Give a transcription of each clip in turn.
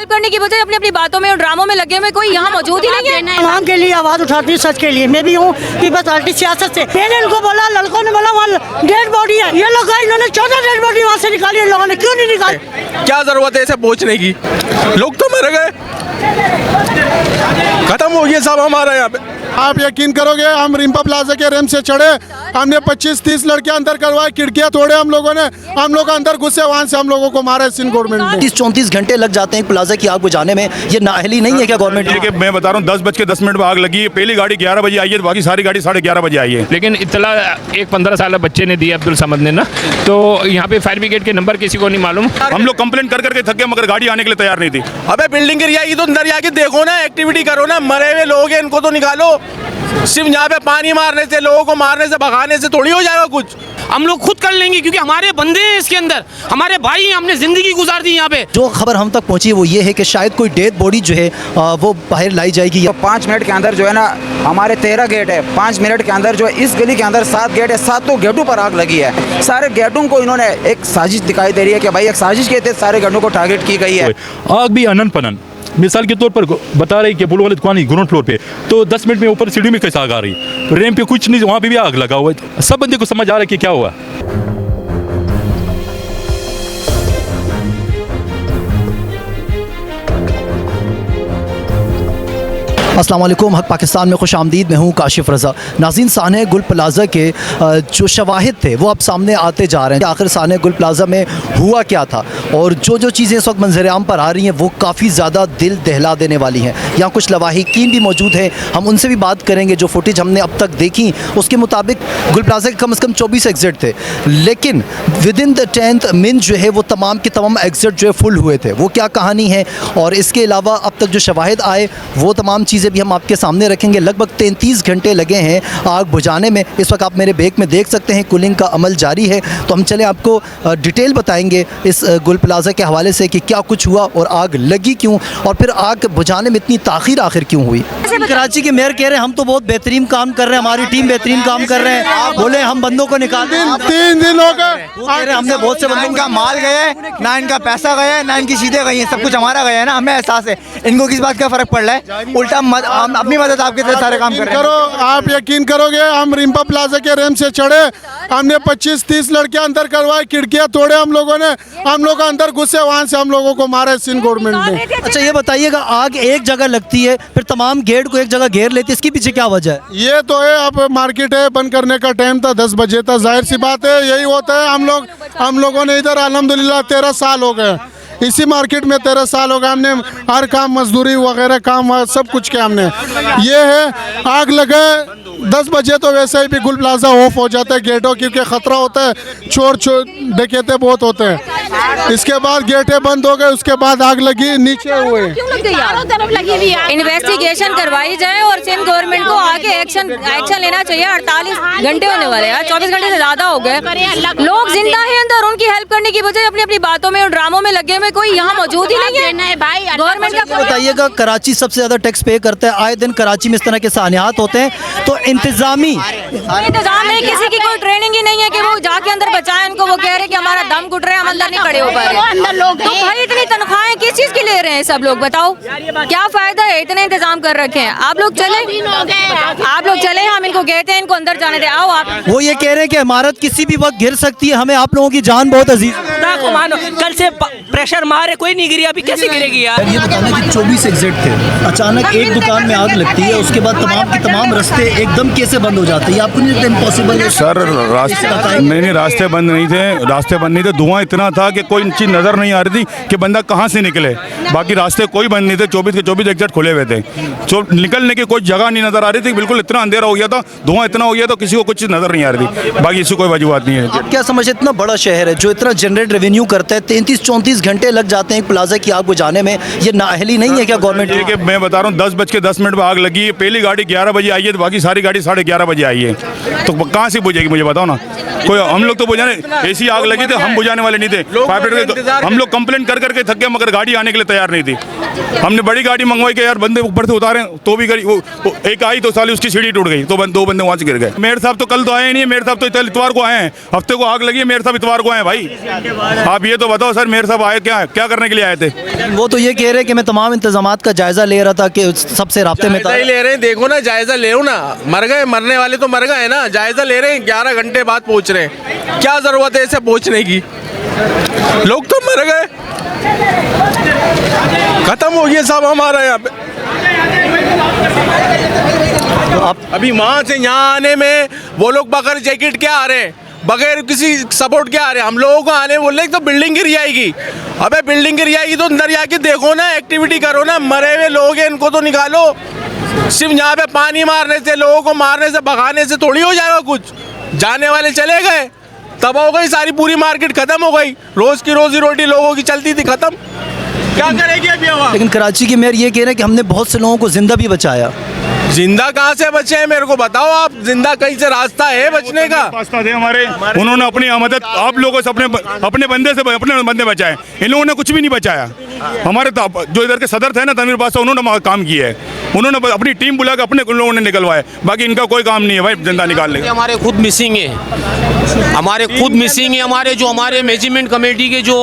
Help करने की बजाय अपनी अपनी बातों में और ड्रामों में लगे हुए, कोई यहाँ मौजूद ही नहीं है। आवाम के लिए आवाज उठाती हूँ, सच के लिए। मैं भी हूँ पीपल्स पार्टी सियासत से। मैंने इनको बोला, लड़कों ने बोला वहाँ डेड बॉडी है, ये लोग गए, इन्होंने 14 डेड बॉडी वहाँ से निकाली, इन लोगों ने क्यों नहीं निकाली? क्या जरूरत है इसे पहुँचने की? लोग तो मर गए, खत्म हो गया सब हमारा यहाँ पे। आप यकीन करोगे, हम रिम्पा प्लाजा के रेम से चढ़े, हमने 25-30 लड़के अंदर करवाए, खिड़कियां तोड़े हम लोगों ने, हम लोग अंदर घुसे, वहां से हम लोगों को मारा सिंध गवर्नमेंट ने। 30-34 घंटे लग जाते हैं प्लाजा की आग बुझाने में, ये नाअहली नहीं है क्या गवर्नमेंट? मैं बता रहा हूँ 10:10 में आग लगी है। पहली गाड़ी 11 बजे आई है, बाकी सारी गाड़ी 11:30 बजे आई है। लेकिन इत्तला एक 15 साल बच्चे ने दिया, अब्दुल समद ने ना, तो यहाँ पे फायर ब्रिगेड के नंबर किसी को नहीं मालूम। हम लोग कंप्लेंट कर करके थक गए, मगर गाड़ी आने के लिए तैयार नहीं थी। अबे बिल्डिंग गिर जाएगी तो अंदर जाके देखो ना, एक्टिविटी करो ना, मरे हुए लोग हैं इनको तो निकालो। सिर्फ यहाँ पे पानी मारने से, लोगों को मारने से, भगाने से थोड़ी हो जाएगा कुछ। हम लोग खुद कर लेंगे क्योंकि हमारे बंदे हैं इसके अंदर, हमारे भाई हैं, हमने जिंदगी गुजार दी यहाँ पे। जो खबर हम तक पहुंची वो ये है कि शायद कोई डेड बॉडी जो है वो बाहर लाई जाएगी। तो 5 मिनट के अंदर जो है ना, हमारे 13 गेट है, 5 मिनट के अंदर जो है इस गली के अंदर 7 गेट है, 7 गेटों पर आग लगी है। सारे गेटों को इन्होंने एक साजिश दिखाई दे रही है कि भाई एक साजिश के तहत सारे गेटों को टारगेट की गई है। आग भी अनन पनन मिसाल के तौर पर बता रही कि पुल वाले दुकान ग्राउंड फ्लोर पे, तो 10 मिनट में ऊपर सीढ़ी में कैसे आग आ रही, रैंप पे कुछ नहीं, वहाँ पे भी आग लगा हुआ है। सब बंदे को समझ आ रहा है कि क्या हुआ। अस्सलाम वालेकुम, हक पाकिस्तान में खुश आमदीद। मैं हूँ काशिफ रज़ा। नाज़रीन, साने गुल प्लाज़ा के जो शवाहिद थे वो अब सामने आते जा रहे हैं। आखिर साने गुल प्लाज़ा में हुआ क्या था और जो चीज़ें इस वक्त मंज़र-ए-आम पर आ रही हैं वो काफ़ी ज़्यादा दिल दहला देने वाली हैं। यहाँ कुछ लवाहिकीन भी मौजूद हैं, हम उनसे भी बात करेंगे। जो फुटेज हमने अब तक देखी उसके मुताबिक गुल प्लाज़ा के कम से कम 24 एग्ज़िट थे, लेकिन with in the 10th minute जो है वो तमाम के तमाम एग्ज़िट जो है फुल हुए थे। वो क्या कहानी है और इसके अलावा अब तक जो शवाहिद आए वो तमाम चीज़ें भी हम आपके सामने रखेंगे। लगभग 33 घंटे लगे हैं आग बुझाने में। इस वक्त आप मेरे बैक में देख सकते हैं कूलिंग का अमल जारी है। तो हम चलें आपको डिटेल बताएंगे इस गुल प्लाज़ा के हवाले से कि क्या कुछ हुआ और आग लगी क्यों और फिर आग बुझाने में इतनी ताख़ीर आखिर क्यों हुई। कराची के मेयर कह रहे हैं हम तो बहुत बेहतरीन काम कर रहे हैं, हमारी टीम बेहतरीन काम कर रहे हैं, बोले हम बंदों को निकाल 3 दिन हो गए, कह रहे हैं हमने बहुत से बंदों इनका माल गया है, ना इनका पैसा गया है, ना इनकी चीज़ें गई हैं, सब कुछ हमारा गया है ना। हमें एहसास है, इनको किस बात का फ़र्क पड़ रहा है? उल्टा हम अपनी मदद आपके तरह सारे काम कर रहे हैं। आप यकीन करोगे, हम रिम्पा प्लाजा के रेम से चढ़े, हमने 25-30 लड़के अंदर करवाए, खिड़कियां तोड़े हम लोगों ने, हम लोग अंदर घुसे, वहां से हम लोगों को मारा सिंध गवर्नमेंट ने। अच्छा ये बताइएगा, आग एक जगह लगती है फिर तमाम गेट को एक जगह घेर लेती है, इसके पीछे क्या वजह है? ये तो है, अब मार्केट है, बंद करने का टाइम था 10 बजे था, जाहिर सी बात है यही होता है। हम लोगों ने इधर अल्हम्दुलिल्लाह 13 साल हो गए इसी मार्केट में, 13 साल हो गए, हमने हर काम मजदूरी वगैरह काम सब कुछ किया हमने। ये है, आग लगे 10 बजे तो वैसे ही भी गुल प्लाजा ऑफ हो जाता है गेटों, क्योंकि ख़तरा होता है, चोर डकैते बहुत होते हैं। इसके बाद गेटें बंद हो गए, उसके बाद आग लगी, नीचे हुए। इन्वेस्टिगेशन करवाई जाए और सिंध गवर्नमेंट को आगे एक्शन लेना चाहिए। 48 घंटे होने वाले हैं, 24 घंटे से ज़्यादा हो गए। लोग जिंदा हैं अंदर, उनकी हेल्प करने की बजाय अपनी अपनी बातों में और ड्रामों में लगे हुए, कोई यहाँ मौजूद ही नहीं है। गवर्नमेंट का बताइएगा, कराची सबसे ज़्यादा टैक्स पे करता है, आए दिन कराची में इस तरह के सानियात होते हैं, तो इंतजाम है, किसी की कोई ट्रेनिंग ही नहीं है कि वो जाके अंदर बचाए उनको। वो कह रहे कि हमारा दम घुट रहा है, हम अंदर नहीं खड़े हो पा रहे। तो भाई इतनी तनख्वाहें किस चीज की ले रहे हैं सब लोग, बताओ क्या फायदा है? इतने इंतजाम कर रखे हैं। आप लोग चले, हम इनको कहते हैं इनको अंदर जाने दे। आओ आप। वो ये कह रहे हैं कि इमारत किसी भी वक्त गिर सकती है, हमें आप लोगों की जान बहुत अजीज है। मानो कल से प्रेशर मारे, कोई नहीं गिरी, अभी कैसे गिरेगी यार? ये बताना कि 24 एग्जिट थे, अचानक एक दुकान में आग लगती है, उसके बाद तमाम के तमाम रास्ते एकदम कैसे बंद हो जाते हैं? आपको नहीं लगता इम्पॉसिबल है? सर नहीं, रास्ते बंद नहीं थे, धुआं इतना था कि कोई चीज़ नज़र नहीं आ रही थी कि बंदा कहाँ से निकले। बाकी रास्ते कोई बंद नहीं थे, 24 के 24 एग्जिट खुले हुए थे, तो निकलने की कोई जगह नहीं नज़र आ रही थी। बिल्कुल इतना अंधेरा हो गया था, धुआं इतना हो गया था, किसी को कुछ नज़र नहीं आ रही थी। बाकी इससे कोई वजूहत नहीं है। आप क्या समझते, इतना बड़ा शहर है जो इतना जनरेट रेवेन्यू करता है, 33-34 घंटे लग जाते हैं प्लाजा की आग बुझाने में, ये नाअहली नहीं है क्या गवर्नमेंट? मैं बता रहा हूँ 10:10 में आग लगी है, पहली गाड़ी 11 बजे आई है, बाकी सारी गाड़ी 11:30 बजे आई है, तो कहाँ से बुझेगी मुझे बताओ ना। कोई हम लोग तो बुझाने, ऐसी आग लगी थी, हम बुझाने वाले नहीं थे। हम लोग कंप्लेंट कर करके थक गए, मगर गाड़ी आने के लिए तैयार नहीं थी। हमने बड़ी गाड़ी मंगवाई कि यार बंदे ऊपर से उतारें, तो भी गाड़ी वो एक आई तो साली उसकी सीढ़ी टूट गई, तो दो बंदे वहाँ से गिर गए। मेयर साहब तो कल तो आए ही नहीं, मेयर साहब तो इतवार को आए हैं, हफ्ते को आग लगी है, मेयर साहब इतवार को आए भाई। आप ये तो बताओ सर, मेयर साहब आए क्या करने के लिए आए थे? वो तो ये कह रहे हैं कि मैं तमाम इंतजामात का जायजा ले रहा था, कि सबसे राब्ते में था। जायजा ही ले रहे हैं, देखो ना, जायजा ले ना, मर गए, मरने वाले तो मर गए ना, जायजा ले रहे हैं, 11 घंटे बाद पहुंच रहे हैं, क्या जरूरत है ऐसे पहुंचने की? लोग तो मर गए, खत्म हो गया सब हमारा यहाँ पे। अभी वहां से यहाँ आने में वो लोग बगैर जैकेट क्या आ रहे हैं, बगैर किसी सपोर्ट के आ रहे हैं। हम लोगों को आने बोल रहे तो बिल्डिंग गिर जाएगी। अबे बिल्डिंग गिर जाएगी तो अंदर जाके देखो ना, एक्टिविटी करो ना, मरे हुए लोग हैं इनको तो निकालो। सिर्फ यहाँ पे पानी मारने से, लोगों को मारने से, भगाने से थोड़ी हो जाएगा कुछ। जाने वाले चले गए, तब हो गई सारी पूरी मार्केट खत्म हो गई, रोज की रोजी रोटी लोगों की चलती थी, खत्म। क्या करेगी अभी वहाँ? लेकिन कराची के मेयर ये कह रहे हैं कि हमने बहुत से लोगों को जिंदा भी बचाया। जिंदा कहाँ से बचे हैं, मेरे को बताओ आप। जिंदा कहीं से रास्ता है बचने का? रास्ता थे हमारे, उन्होंने अपनी मदद आप लोगों से अपने बंदे बचाए, इन लोगों ने कुछ भी नहीं बचाया। हमारे जो इधर के सदर थे ना तनवीर पासा, उन्होंने काम किया है, उन्होंने अपनी टीम बुला के अपने लोगों ने निकलवाए, बाकी इनका कोई काम नहीं है भाई जिंदा निकालने का। हमारे खुद मिसिंग है, हमारे हमारे मैनेजमेंट कमेटी के जो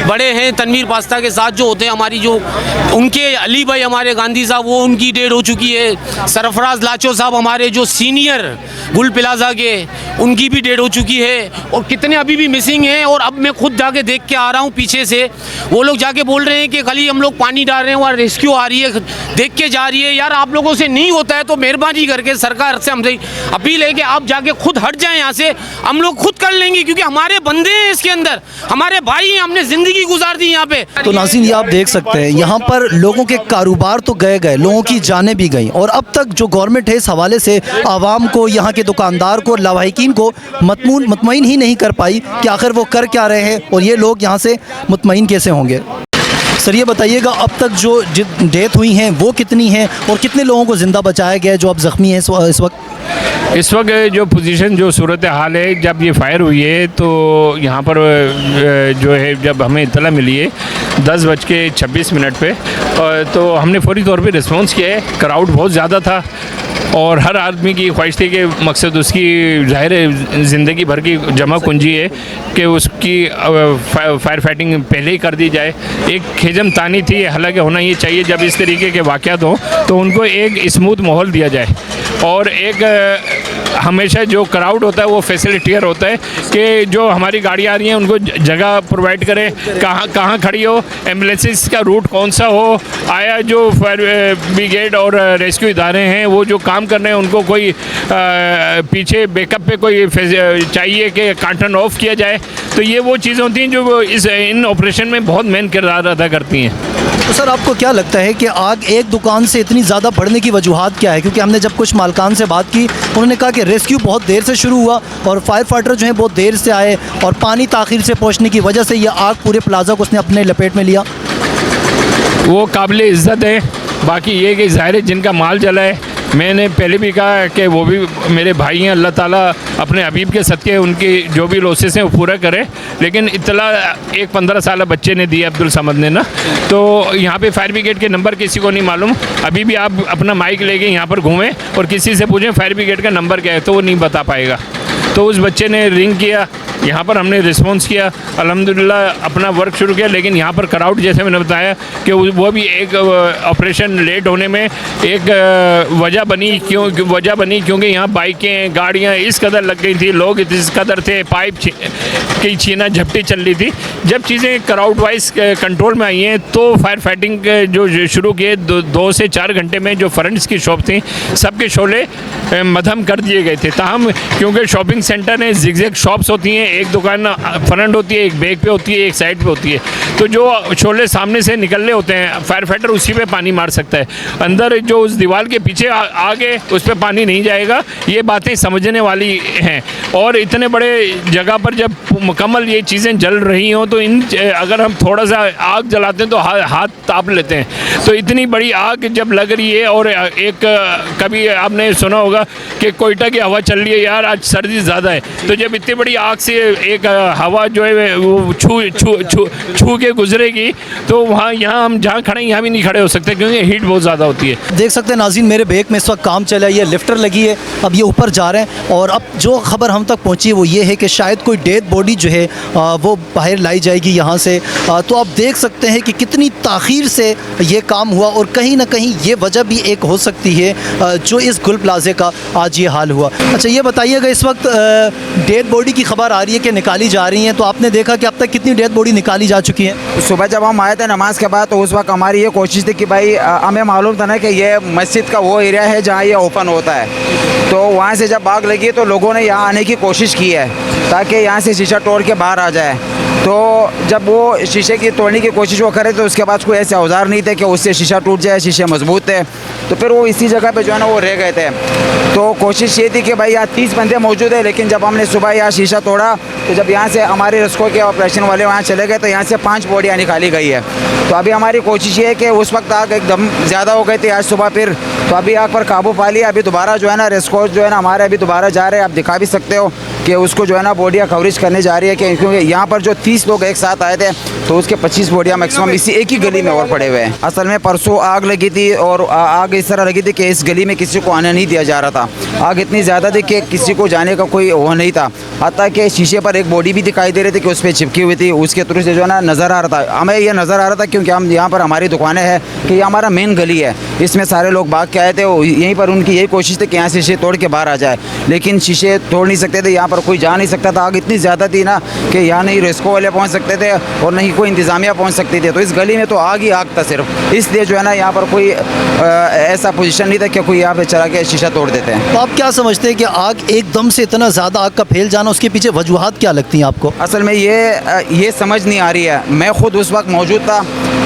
बड़े हैं तनवीर पास्ता के साथ जो होते हैं, हमारी जो उनके अली भाई हमारे गांधी साहब, वो उनकी डेथ हो चुकी है। सरफराज लाचो साहब हमारे जो सीनियर गुल प्लाजा के, उनकी भी डेथ हो चुकी है, और कितने अभी भी मिसिंग हैं। और अब मैं खुद जाके देख के आ रहा हूँ पीछे से, वो लोग जाके बोल रहे हैं कि खाली हम लोग पानी डाल रहे हैं, वहाँ रेस्क्यू आ रही है, देख के जा रही है। यार आप लोगों से नहीं होता है तो मेहरबानी करके सरकार से हमसे अपील है कि आप जाके खुद हट जाएं यहाँ से, हम लोग खुद कर लेंगे, क्योंकि हमारे बंदे हैं इसके अंदर, हमारे भाई हैं, हमने जिंदगी गुजार दी यहाँ पे। तो नाज़रीन ये आप देख सकते हैं, यहाँ पर लोगों के कारोबार तो गए, लोगों की जानें भी गई, और अब तक जो गवर्नमेंट है इस हवाले से आवाम को, यहाँ के दुकानदार को, लावाहिकीन को मुतमईन ही नहीं कर पाई कि आखिर वो कर क्या रहे हैं और ये लोग यहाँ से मुतमईन कैसे होंगे। सर ये बताइएगा, अब तक जो डेथ हुई हैं वो कितनी हैं और कितने लोगों को ज़िंदा बचाया गया है जो अब ज़ख्मी हैं इस वक्त? इस वक्त जो पोजीशन, जो सूरत हाल है, जब ये फायर हुई है तो यहाँ पर जो है, जब हमें इत्तला मिली है 10:26 पे, तो हमने फौरी तौर पे रिस्पॉन्स किया है। क्राउड बहुत ज़्यादा था और हर आदमी की ख्वाहिश थी कि मकसद उसकी ज़ाहिर है ज़िंदगी भर की जमा कुंजी है कि उसकी फायर फाइटिंग पहले ही कर दी जाए। एक खिजम तानी थी, हालांकि होना ये चाहिए जब इस तरीके के वाक़यात हों तो उनको एक स्मूथ माहौल दिया जाए, और एक हमेशा जो क्राउड होता है वो फैसिलिटियर होता है कि जो हमारी गाड़ी आ रही हैं उनको जगह प्रोवाइड करे, कहाँ खड़ी हो, एम्बुलेंसेस का रूट कौन सा हो, आया जो फायर ब्रिगेड और रेस्क्यू इदारे हैं वो जो काम कर रहे हैं उनको कोई पीछे बैकअप पे कोई चाहिए कि कार्टन ऑफ किया जाए। तो ये वो चीज़ें होती हैं जो इन ऑपरेशन में बहुत मेन किरदार अदा करती हैं। तो सर आपको क्या लगता है कि आग एक दुकान से इतनी ज़्यादा बढ़ने की वजूहात क्या है? क्योंकि हमने जब कुछ मालकान से बात की, उन्होंने कहा कि रेस्क्यू बहुत देर से शुरू हुआ और फायर फाइटर जो हैं बहुत देर से आए, और पानी ताख़ीर से पहुंचने की वजह से ये आग पूरे प्लाजा को उसने अपने लपेट में लिया। वो काबिल इज़्ज़त है, बाकी ये कि ज़ाहिर है जिनका माल जला है, मैंने पहले भी कहा कि वो भी मेरे भाई हैं, अल्लाह ताला अपने हबीब के सदक़े उनकी जो भी लॉसेस हैं वो पूरा करे। लेकिन इत्तला एक 15 साल बच्चे ने दी, अब्दुल समद ने ना, तो यहाँ पे फायर ब्रिगेड के नंबर किसी को नहीं मालूम। अभी भी आप अपना माइक लेके यहाँ पर घूमें और किसी से पूछें फायर ब्रिगेड का नंबर क्या है तो वो नहीं बता पाएगा। तो उस बच्चे ने रिंग किया, यहाँ पर हमने रिस्पॉन्स किया, अल्हम्दुलिल्लाह अपना वर्क शुरू किया। लेकिन यहाँ पर क्राउड, जैसे मैंने बताया कि वो भी एक ऑपरेशन लेट होने में एक वजह बनी क्योंकि यहाँ बाइकें, गाड़ियाँ इस कदर लग गई थी, लोग इस कदर थे, पाइप की छीना झपटी चल रही थी। जब चीज़ें क्राउड वाइज कंट्रोल में आई हैं तो फायर फाइटिंग जो शुरू किए 2 से 4 घंटे में जो फ्रंट्स की शॉप थी सबके शोले मद्धम कर दिए गए थे। ताहम क्योंकि शॉपिंग सेंटर में जिगजैग शॉप्स होती हैं, एक दुकान फ्रंट होती है, एक बैक पे होती है, एक साइड पे होती है, तो जो शोले सामने से निकल रहे होते हैं फायर फाइटर उसी पे पानी मार सकता है। अंदर जो उस दीवार के पीछे आगे उस पर पानी नहीं जाएगा। ये बातें समझने वाली हैं। और इतने बड़े जगह पर जब मुकम्मल ये चीज़ें जल रही हों तो अगर हम थोड़ा सा आग जलाते हैं तो हाथ ताप लेते हैं। तो इतनी बड़ी आग जब लग रही है, और एक कभी आपने सुना होगा कि कोयटा की हवा चल रही है, यार आज सर्दी ज़्यादा है। तो जब इतनी बड़ी आग से एक हवा जो है वो छू के गुजरेगी तो वहाँ यहाँ हम जहाँ खड़े हैं यहाँ भी नहीं खड़े हो सकते क्योंकि हीट बहुत ज़्यादा होती है। देख सकते हैं नाज़रीन, मेरे बैग में इस वक्त काम चला है, ये लिफ्टर लगी है, अब ये ऊपर जा रहे हैं और अब जो खबर हम तक पहुंची है वो ये है कि शायद कोई डेड बॉडी जो है वो बाहर लाई जाएगी यहाँ से। तो आप देख सकते हैं कि कितनी ताख़ीर से ये काम हुआ और कहीं ना कहीं ये वजह भी एक हो सकती है जो इस गुल प्लाजे का आज ये हाल हुआ। अच्छा ये बताइएगा, इस वक्त डेड बॉडी की खबर आ रही है कि निकाली जा रही हैं, तो आपने देखा कि अब तक कितनी डेड बॉडी निकाली जा चुकी है? सुबह जब हम आए थे नमाज के बाद तो उस वक्त हमारी ये कोशिश थी कि भाई हमें मालूम था ना कि ये मस्जिद का वो एरिया है जहाँ ये ओपन होता है। तो वहाँ से जब आग लगी तो लोगों ने यहाँ आने की कोशिश की है ताकि यहाँ से शीशा तोड़ के बाहर आ जाए। तो जब वो शीशे की तोड़ने की कोशिश वो करे तो उसके पास कोई ऐसे औजार नहीं थे कि उससे शीशा टूट जाए, शीशे मजबूत थे। तो फिर वो इसी जगह पे जो है ना वो रह गए थे। तो कोशिश ये थी कि भाई यहाँ 30 बंदे मौजूद है, लेकिन जब हमने सुबह यहाँ शीशा तोड़ा तो जब यहाँ से हमारे रेस्क्यू के ऑपरेशन वाले वहाँ चले गए तो यहाँ से 5 बॉडियाँ निकाली गई है। तो अभी हमारी कोशिश ये है कि उस वक्त आग एकदम ज़्यादा हो गई थी आज सुबह, फिर तो अभी आग पर काबू पा लिया। अभी दोबारा जो है ना रेस्क्यू जो है ना हमारे अभी दोबारा जा रहे हैं। आप दिखा भी सकते हो कि उसको जो है ना बॉडियाँ कवरेज करने जा रही है क्योंकि यहाँ पर जो 30 लोग एक साथ आए थे तो उसके 25 बॉडियाँ मैक्सिमम इसी एक ही गली में और पड़े हुए हैं। असल में परसों आग लगी थी और आग इस तरह लगी थी कि इस गली में किसी को आने नहीं दिया जा रहा था। आग इतनी ज़्यादा थी कि किसी को जाने का कोई वो नहीं था। हत्ता कि शीशे पर एक बॉडी भी दिखाई दे रही थी कि उस पर चिपकी हुई थी, उसके थ्रू से जो है ना नज़र आ रहा था। हमें ये नज़र आ रहा था क्योंकि हम यहाँ पर हमारी दुकानें हैं कि ये हमारा मेन गली है, इसमें सारे लोग भाग के आए थे। यहीं पर उनकी यही कोशिश थी कि यहाँ शीशे तोड़ के बाहर आ जाए, लेकिन शीशे तोड़ नहीं सकते थे, यहाँ पर कोई जा नहीं सकता था। आग इतनी ज़्यादा थी ना कि यहाँ नहीं रेस्क्यू वाले पहुँच सकते थे और नहीं कोई इंतज़ामिया पहुँच सकती थी। तो इस गली में तो आग ही आग था सिर्फ, इसलिए जो है ना यहाँ पर कोई ऐसा पोजीशन नहीं था कि कोई यहाँ पे चला के शीशा तोड़ देते हैं। तो आप क्या समझते हैं कि आग एकदम से इतना ज़्यादा आग का फैल जाना, उसके पीछे वजूहात क्या लगती हैं आपको? असल में ये समझ नहीं आ रही है। मैं खुद उस वक्त मौजूद था,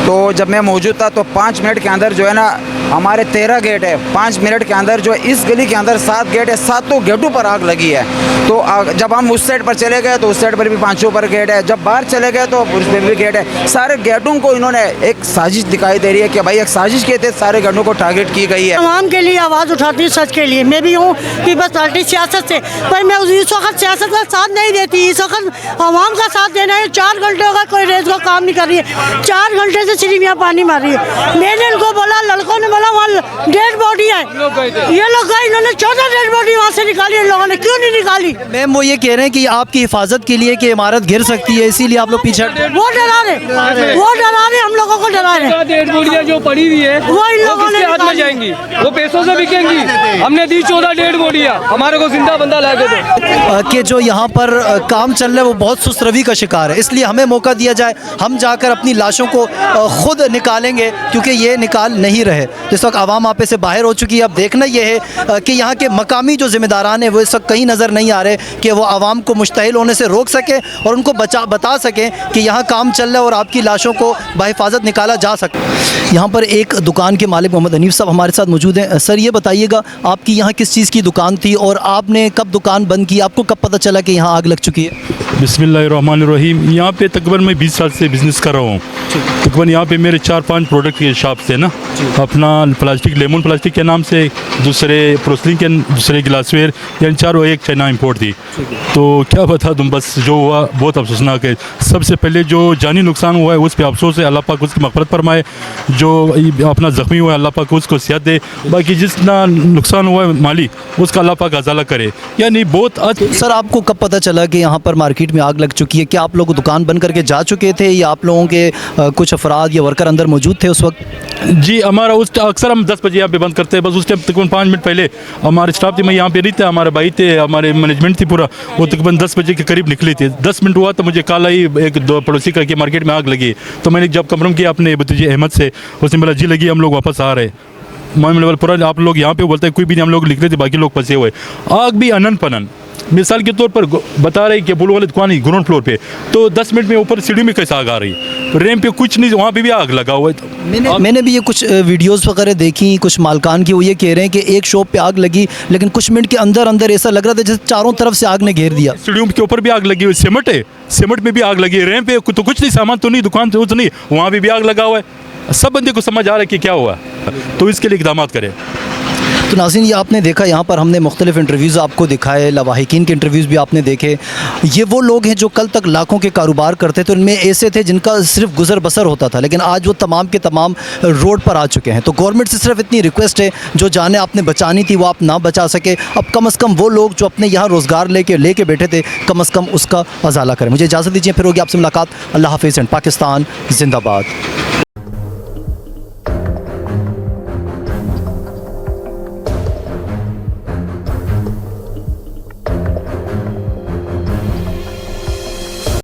तो जब मैं मौजूद था तो 5 मिनट के अंदर जो है ना हमारे 13 गेट है, 5 मिनट के अंदर जो इस गली के अंदर 7 गेट है, 7 गेटों पर आग लगी है। तो जब हम उस साइड पर चले गए तो उस साइड पर भी 5 पर गेट है, जब बाहर चले गए तो उस पर भी गेट है। सारे गेटों को इन्होंने एक साजिश दिखाई दे रही है कि भाई एक साजिश के तहत सारे गेटों को टारगेट की गई है। आवाम के लिए आवाज़ उठाती हूँ, सच के लिए। मैं भी हूँ पीपल्स पार्टी सियासत से, पर मैं इस वक्त सियासत का साथ नहीं देती। इस वक्त आवाम का साथ देना है। 4 घंटे होगा कोई रेस का काम नहीं कर रही है, 4 घंटे से सिर्फ यहाँ पानी मार रही है। मैंने इनको बोला, लड़कों ने बोला वहाँ डेड बॉडी है, ये लोग गए, इन्होंने 14 डेड बॉडी वहाँ से निकाली। इन लोगों ने क्यों नहीं निकाली? मैम वो ये कह रहे हैं कि आपकी हिफाजत के लिए कि इमारत गिर सकती है, इसीलिए आप लोग पीछे वो डरा रहे हम लोगों को डरा रहे। डेड बॉडियाँ जो पड़ी हुई है वो इन लोगों ने हाथ में जाएंगी, वो पैसों से बिकेंगी। हमने दी 14 डेड बॉडियाँ, हमारे को जिंदा बंदा ला के दो। कि जो यहाँ पर काम चल रहा है वो बहुत सुस्त रवि का शिकार है, इसलिए हमें मौका दिया जाए, हम जाकर अपनी लाशों को खुद निकालेंगे क्योंकि ये निकाल नहीं रहे। इस वक्त आवाम आपे से बाहर हो चुकी है। अब देखना यह है कि यहाँ के मकामी जो जिम्मेदारान हैं वो इस वक्त कहीं नज़र नहीं आ रहे कि वो आवाम को मुश्तइल होने से रोक सकें और उनको बता सकें कि यहाँ काम चल रहा है और आपकी लाशों को बाहिफाजत निकाला जा सके। यहाँ पर एक दुकान के मालिक मोहम्मद हनीफ साहब हमारे साथ मौजूद हैं। सर ये बताइएगा, आपकी यहाँ किस चीज़ की दुकान थी और आपने कब दुकान बंद की, आपको कब पता चला कि यहाँ आग लग चुकी है? बिस्मिल्लाहिर्रहमानिर्रहीम। यहाँ पे तकरीबन मैं 20 साल से बिज़नेस कर रहा हूँ। तकरीबन यहाँ पे मेरे 4-5 प्रोडक्ट के शॉप थे ना, अपना प्लास्टिक, लेमन प्लास्टिक के नाम से, दूसरे प्रोसलिंग के, दूसरे ग्लासवेयर, यानी चारों एक चाइना इंपोर्ट थी। तो क्या बता दूँ, बस जो हुआ बहुत अफसोसनाक है। सबसे पहले जो जानी नुकसान हुआ है उस पर अफसोस है, अल्लाह पाक उसकी मग़फ़िरत फरमाए। जो अपना ज़ख्मी हुआ है अल्लाह पाक उसको सेहत दे, बाकी जितना नुकसान हुआ है माली उसका अल्लाह पाक अज़ाला करे। यानी बहुत आज। सर आपको कब पता चला कि यहाँ पर मार्केट में आग लग चुकी है? क्या आप लोग दुकान बंद करके जा चुके थे या आप लोगों के कुछ अफराद या वर्कर अंदर मौजूद थे उस वक्त? जी हमारा उस अक्सर हम 10 बजे यहाँ पे बंद करते हैं, बस उस टाइम तकरीबन 5 मिनट पहले हमारे स्टाफ थी, मैं यहाँ पे नहीं था, हमारे भाई थे, हमारे मैनेजमेंट थी पूरा, वो तकरीबन 10 बजे के करीब निकली थी। 10 मिनट हुआ तो मुझे कॉल आई एक 2 पड़ोसी का कि मार्केट में आग लगी। तो मैंने जब कंफर्म किया अपने भतीजे अहमद से, उसने बोला जी लगी, हम लोग वापस आ रहे। मैं लेवल पूरा आप लोग यहाँ पे बोलते हैं कोई भी नहीं, हम लोग लिख रहे थे, बाकी लोग फंसे हुए। आग भी अनन पनन, मिसाल के तौर पर बता रहे कि पुल वाले दुकान ही ग्राउंड फ्लोर पे, तो 10 मिनट में ऊपर सीढ़ी में कैसे आग आ रही, रैंप पे कुछ नहीं, वहाँ पे भी आग लगा हुआ है। मैंने भी ये कुछ वीडियोस वगैरह देखी कुछ मालकान की, वो ये कह रहे हैं कि एक शॉप पे आग लगी लेकिन कुछ मिनट के अंदर अंदर ऐसा लग रहा था जैसे चारों तरफ से आग ने घेर दिया। सीढ़ियों के ऊपर भी आग लगी हुई, सीमेंट है, सीमेंट में भी आग लगी है, रैंप पे तो कुछ नहीं, सामान तो नहीं, दुकान तो नहीं, वहाँ भी आग लगा हुआ है। सब बंदे को समझ आ रहा है कि क्या हुआ, तो इसके लिए इक़दाम करें। तो नाज़रीन, ये आपने देखा, यहाँ पर हमने मुख्तलिफ इंटरव्यूज़ आपको दिखाए, लवाहिकीन के इंटरव्यूज़ भी आपने देखे। ये वो लोग हैं जो कल तक लाखों के कारोबार करते थे, उनमें ऐसे थे जिनका सिर्फ गुजर बसर होता था, लेकिन आज वो तमाम के तमाम रोड पर आ चुके हैं। तो गवर्नमेंट से सिर्फ इतनी रिक्वेस्ट है, जो जाने आपने बचानी थी वो आप ना बचा सके, अब कम से कम वो लोग जो अपने यहाँ रोज़गार लेके बैठे थे, कम से कम उसका अजाला करें। मुझे इजाज़त दीजिए, फिर होगी आपसे मुलाकात। अल्लाह हाफ़िज़ एंड पाकिस्तान जिंदाबाद।